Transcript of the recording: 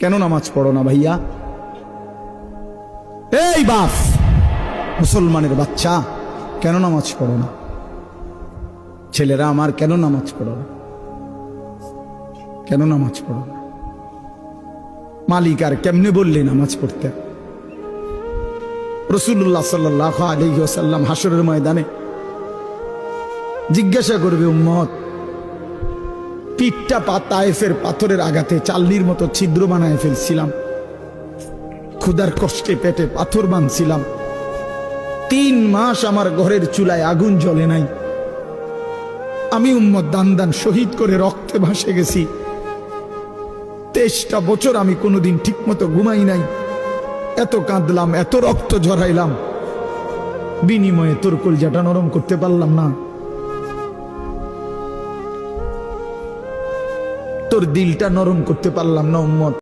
কেন নামাজ পড়ো না ভাইয়া? এই বাপ, মুসলমানের বাচ্চা, কেন নামাজ পড়ো না? ছেলেরা আমার, কেন নামাজ পড়ো না? কেন নামাজ পড়ো না? মালিক আর কেমনে বললে নামাজ পড়তে? রাসূলুল্লাহ সাল্লাল্লাহু আলাইহি ওয়াসাল্লাম হাসরের ময়দানে জিজ্ঞাসা করবে, উম্মত, পিঠটা তায়েফের পাথরের আঘাতে চাল্লির মতো ছিদ্র বানায় ফেলছিলাম, ক্ষুধার কষ্টে পেটে পাথর বাঁধছিলাম, 3 মাস আমার ঘরের চুলায় আগুন জ্বলে নাই, আমি উম্মত দান দান শহীদ করে রক্তে ভাসে গেছি, 23টা বছর আমি কোনোদিন ঠিক মতো ঘুমাই নাই, এত কাঁদলাম, এত রক্ত ঝরাইলাম, বিনিময়ে তোর কলজাটা নরম করতে পারলাম না, তোর দিলটা নরম করতে পারলাম না উম্মত।